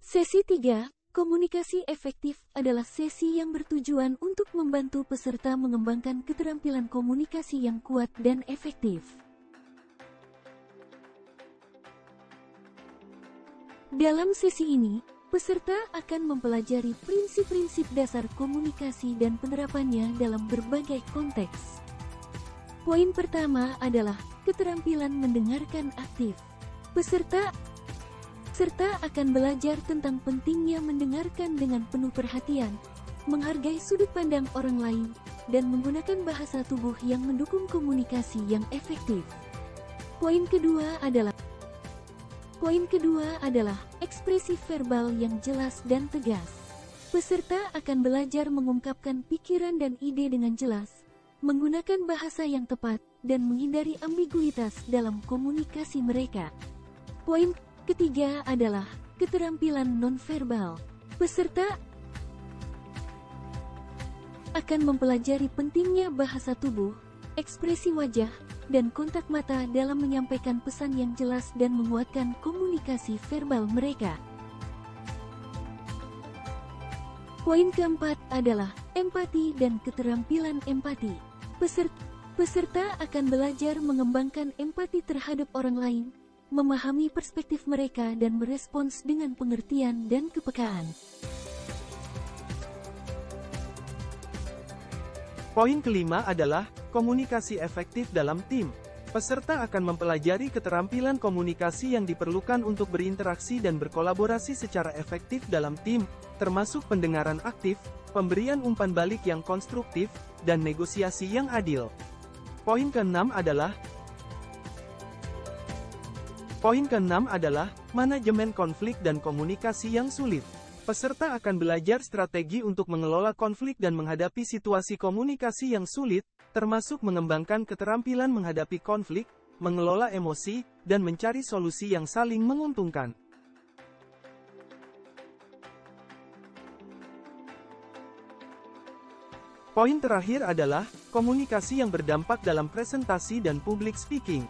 Sesi 3, komunikasi efektif adalah sesi yang bertujuan untuk membantu peserta mengembangkan keterampilan komunikasi yang kuat dan efektif. Dalam sesi ini, peserta akan mempelajari prinsip-prinsip dasar komunikasi dan penerapannya dalam berbagai konteks. Poin pertama adalah keterampilan mendengarkan aktif. Peserta akan belajar tentang pentingnya mendengarkan dengan penuh perhatian, menghargai sudut pandang orang lain, dan menggunakan bahasa tubuh yang mendukung komunikasi yang efektif. Poin kedua adalah ekspresi verbal yang jelas dan tegas. Peserta akan belajar mengungkapkan pikiran dan ide dengan jelas, menggunakan bahasa yang tepat, dan menghindari ambiguitas dalam komunikasi mereka. Poin ketiga adalah keterampilan nonverbal. Peserta akan mempelajari pentingnya bahasa tubuh, ekspresi wajah, dan kontak mata dalam menyampaikan pesan yang jelas dan menguatkan komunikasi verbal mereka. Poin keempat adalah empati dan keterampilan empati. Peserta akan belajar mengembangkan empati terhadap orang lain, memahami perspektif mereka dan merespons dengan pengertian dan kepekaan. Poin kelima adalah komunikasi efektif dalam tim. Peserta akan mempelajari keterampilan komunikasi yang diperlukan untuk berinteraksi dan berkolaborasi secara efektif dalam tim, termasuk pendengaran aktif, pemberian umpan balik yang konstruktif, dan negosiasi yang adil. Poin keenam adalah manajemen konflik dan komunikasi yang sulit. Peserta akan belajar strategi untuk mengelola konflik dan menghadapi situasi komunikasi yang sulit, termasuk mengembangkan keterampilan menghadapi konflik, mengelola emosi, dan mencari solusi yang saling menguntungkan. Poin terakhir adalah komunikasi yang berdampak dalam presentasi dan public speaking.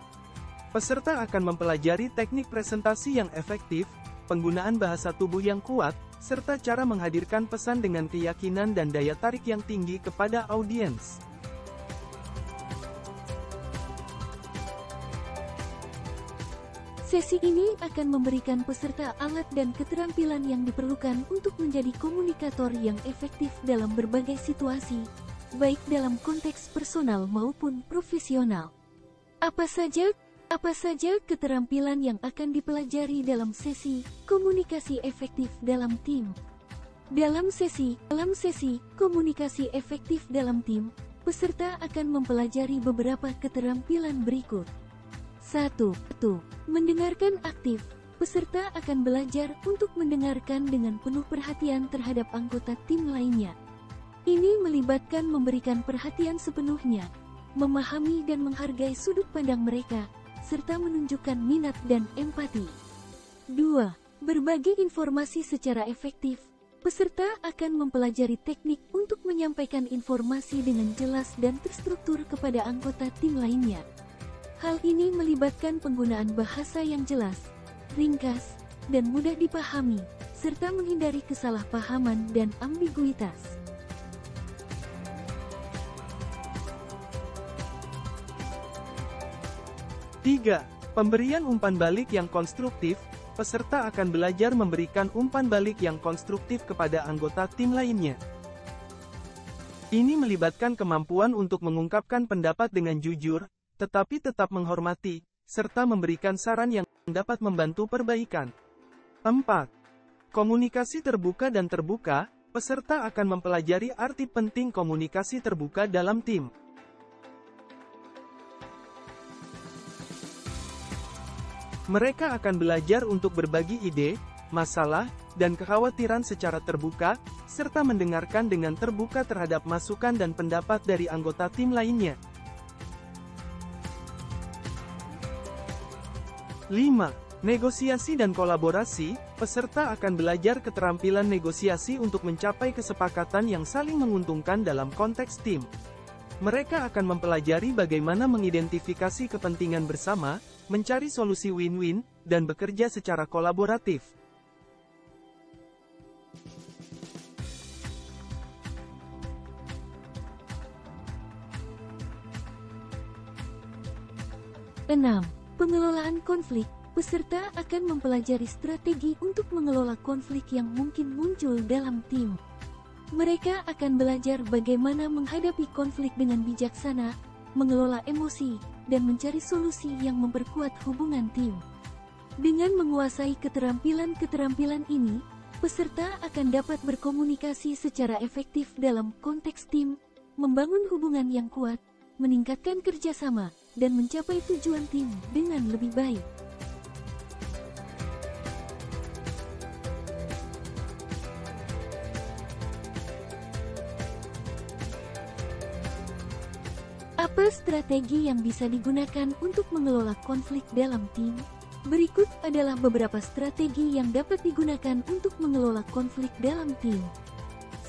Peserta akan mempelajari teknik presentasi yang efektif, penggunaan bahasa tubuh yang kuat, serta cara menghadirkan pesan dengan keyakinan dan daya tarik yang tinggi kepada audiens. Sesi ini akan memberikan peserta alat dan keterampilan yang diperlukan untuk menjadi komunikator yang efektif dalam berbagai situasi, baik dalam konteks personal maupun profesional. Apa saja keterampilan yang akan dipelajari dalam sesi komunikasi efektif dalam tim? Dalam sesi komunikasi efektif dalam tim, peserta akan mempelajari beberapa keterampilan berikut. 1. Mendengarkan aktif. Peserta akan belajar untuk mendengarkan dengan penuh perhatian terhadap anggota tim lainnya. Ini melibatkan memberikan perhatian sepenuhnya, memahami dan menghargai sudut pandang mereka, serta menunjukkan minat dan empati. 2. Berbagi informasi secara efektif. Peserta akan mempelajari teknik untuk menyampaikan informasi dengan jelas dan terstruktur kepada anggota tim lainnya. Hal ini melibatkan penggunaan bahasa yang jelas, ringkas, dan mudah dipahami, serta menghindari kesalahpahaman dan ambiguitas. 3. Pemberian umpan balik yang konstruktif. Peserta akan belajar memberikan umpan balik yang konstruktif kepada anggota tim lainnya. Ini melibatkan kemampuan untuk mengungkapkan pendapat dengan jujur, tetapi tetap menghormati, serta memberikan saran yang dapat membantu perbaikan. 4. Komunikasi terbuka dan terbuka. Peserta akan mempelajari arti penting komunikasi terbuka dalam tim. Mereka akan belajar untuk berbagi ide, masalah, dan kekhawatiran secara terbuka, serta mendengarkan dengan terbuka terhadap masukan dan pendapat dari anggota tim lainnya. 5. Negosiasi dan kolaborasi. Peserta akan belajar keterampilan negosiasi untuk mencapai kesepakatan yang saling menguntungkan dalam konteks tim. Mereka akan mempelajari bagaimana mengidentifikasi kepentingan bersama, mencari solusi win-win, dan bekerja secara kolaboratif. 6. Pengelolaan konflik. Peserta akan mempelajari strategi untuk mengelola konflik yang mungkin muncul dalam tim. Mereka akan belajar bagaimana menghadapi konflik dengan bijaksana, mengelola emosi, dan mencari solusi yang memperkuat hubungan tim. Dengan menguasai keterampilan-keterampilan ini, peserta akan dapat berkomunikasi secara efektif dalam konteks tim, membangun hubungan yang kuat, meningkatkan kerjasama, dan mencapai tujuan tim dengan lebih baik. Apa strategi yang bisa digunakan untuk mengelola konflik dalam tim? Berikut adalah beberapa strategi yang dapat digunakan untuk mengelola konflik dalam tim.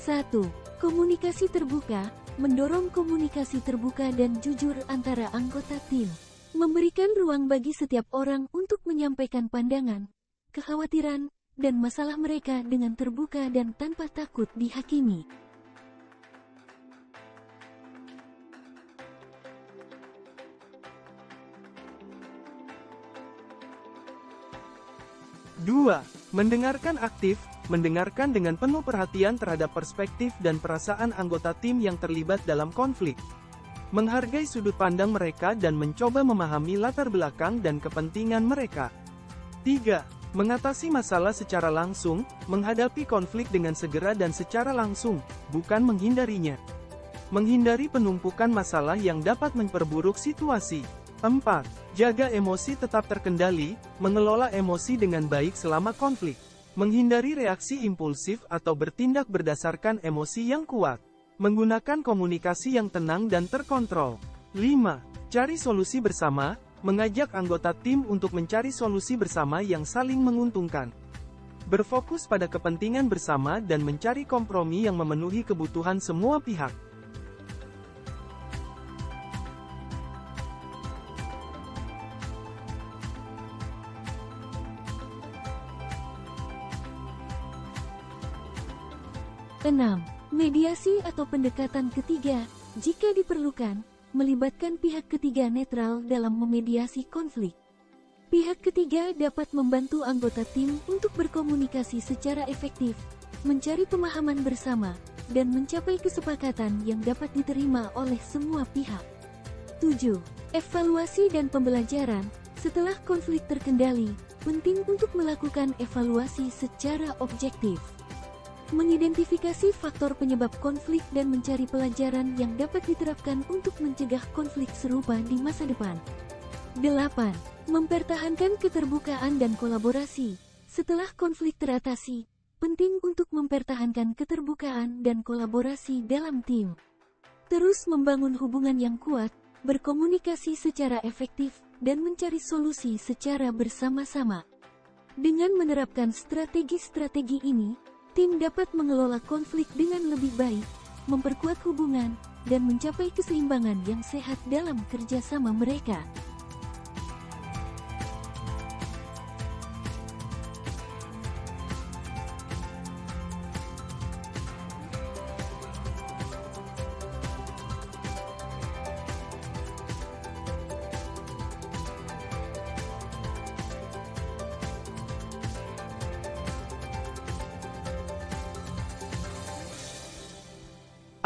1. Komunikasi terbuka. Mendorong komunikasi terbuka dan jujur antara anggota tim. Memberikan ruang bagi setiap orang untuk menyampaikan pandangan, kekhawatiran, dan masalah mereka dengan terbuka dan tanpa takut dihakimi. 2. Mendengarkan aktif. Mendengarkan dengan penuh perhatian terhadap perspektif dan perasaan anggota tim yang terlibat dalam konflik. Menghargai sudut pandang mereka dan mencoba memahami latar belakang dan kepentingan mereka. 3. Mengatasi masalah secara langsung. Menghadapi konflik dengan segera dan secara langsung, bukan menghindarinya. Menghindari penumpukan masalah yang dapat memperburuk situasi. 4. Jaga emosi tetap terkendali. Mengelola emosi dengan baik selama konflik. Menghindari reaksi impulsif atau bertindak berdasarkan emosi yang kuat. Menggunakan komunikasi yang tenang dan terkontrol. 5. Cari solusi bersama. Mengajak anggota tim untuk mencari solusi bersama yang saling menguntungkan. Berfokus pada kepentingan bersama dan mencari kompromi yang memenuhi kebutuhan semua pihak. Keenam, mediasi atau pendekatan ketiga, jika diperlukan, melibatkan pihak ketiga netral dalam memediasi konflik. Pihak ketiga dapat membantu anggota tim untuk berkomunikasi secara efektif, mencari pemahaman bersama, dan mencapai kesepakatan yang dapat diterima oleh semua pihak. 7. Evaluasi dan pembelajaran. Setelah konflik terkendali, penting untuk melakukan evaluasi secara objektif. Mengidentifikasi faktor penyebab konflik dan mencari pelajaran yang dapat diterapkan untuk mencegah konflik serupa di masa depan. 8. Mempertahankan keterbukaan dan kolaborasi. Setelah konflik teratasi, penting untuk mempertahankan keterbukaan dan kolaborasi dalam tim. Terus membangun hubungan yang kuat, berkomunikasi secara efektif, dan mencari solusi secara bersama-sama. Dengan menerapkan strategi-strategi ini, tim dapat mengelola konflik dengan lebih baik, memperkuat hubungan, dan mencapai keseimbangan yang sehat dalam kerjasama mereka.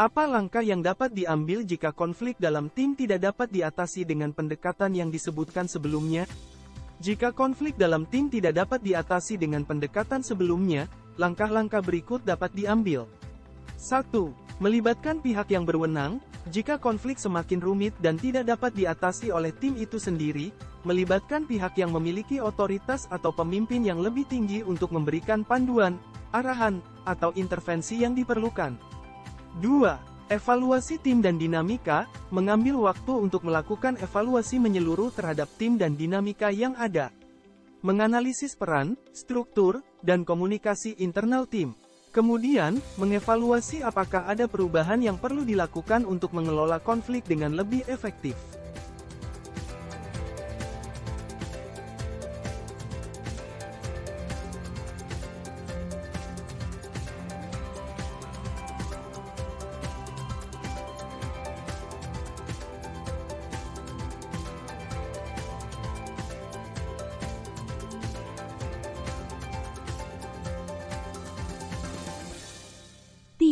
Apa langkah yang dapat diambil jika konflik dalam tim tidak dapat diatasi dengan pendekatan yang disebutkan sebelumnya? Jika konflik dalam tim tidak dapat diatasi dengan pendekatan sebelumnya, langkah-langkah berikut dapat diambil. 1. Melibatkan pihak yang berwenang. Jika konflik semakin rumit dan tidak dapat diatasi oleh tim itu sendiri, melibatkan pihak yang memiliki otoritas atau pemimpin yang lebih tinggi untuk memberikan panduan, arahan, atau intervensi yang diperlukan. 2. Evaluasi tim dan dinamika. Mengambil waktu untuk melakukan evaluasi menyeluruh terhadap tim dan dinamika yang ada. Menganalisis peran, struktur, dan komunikasi internal tim. Kemudian, mengevaluasi apakah ada perubahan yang perlu dilakukan untuk mengelola konflik dengan lebih efektif.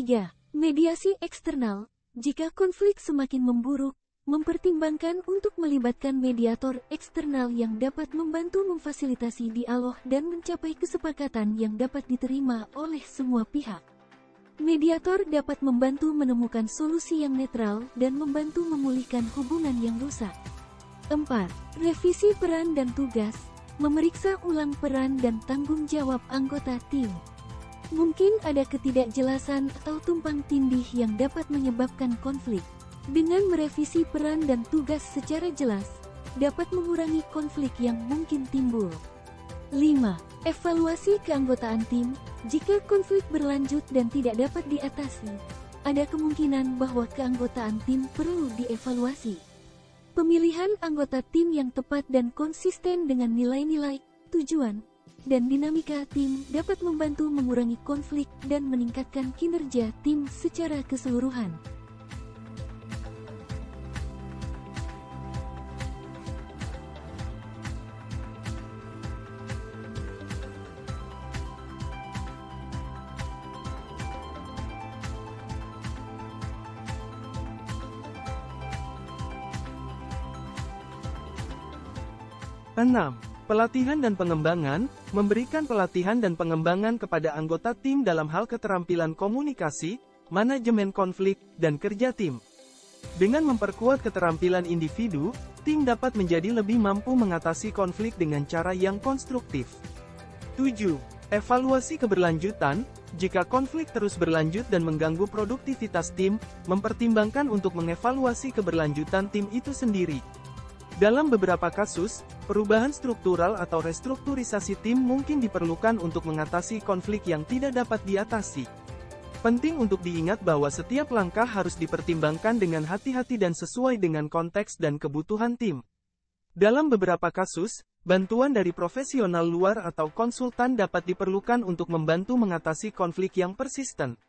3. Mediasi eksternal. Jika konflik semakin memburuk, mempertimbangkan untuk melibatkan mediator eksternal yang dapat membantu memfasilitasi dialog dan mencapai kesepakatan yang dapat diterima oleh semua pihak. Mediator dapat membantu menemukan solusi yang netral dan membantu memulihkan hubungan yang rusak. 4. Revisi peran dan tugas. Memeriksa ulang peran dan tanggung jawab anggota tim. Mungkin ada ketidakjelasan atau tumpang tindih yang dapat menyebabkan konflik. Dengan merevisi peran dan tugas secara jelas, dapat mengurangi konflik yang mungkin timbul. 5. Evaluasi keanggotaan tim. Jika konflik berlanjut dan tidak dapat diatasi, ada kemungkinan bahwa keanggotaan tim perlu dievaluasi. Pemilihan anggota tim yang tepat dan konsisten dengan nilai-nilai, tujuan, dan dinamika tim dapat membantu mengurangi konflik dan meningkatkan kinerja tim secara keseluruhan. Enam. Pelatihan dan pengembangan. Memberikan pelatihan dan pengembangan kepada anggota tim dalam hal keterampilan komunikasi, manajemen konflik, dan kerja tim. Dengan memperkuat keterampilan individu, tim dapat menjadi lebih mampu mengatasi konflik dengan cara yang konstruktif. 7. Evaluasi keberlanjutan. Jika konflik terus berlanjut dan mengganggu produktivitas tim, mempertimbangkan untuk mengevaluasi keberlanjutan tim itu sendiri. Dalam beberapa kasus, perubahan struktural atau restrukturisasi tim mungkin diperlukan untuk mengatasi konflik yang tidak dapat diatasi. Penting untuk diingat bahwa setiap langkah harus dipertimbangkan dengan hati-hati dan sesuai dengan konteks dan kebutuhan tim. Dalam beberapa kasus, bantuan dari profesional luar atau konsultan dapat diperlukan untuk membantu mengatasi konflik yang persisten.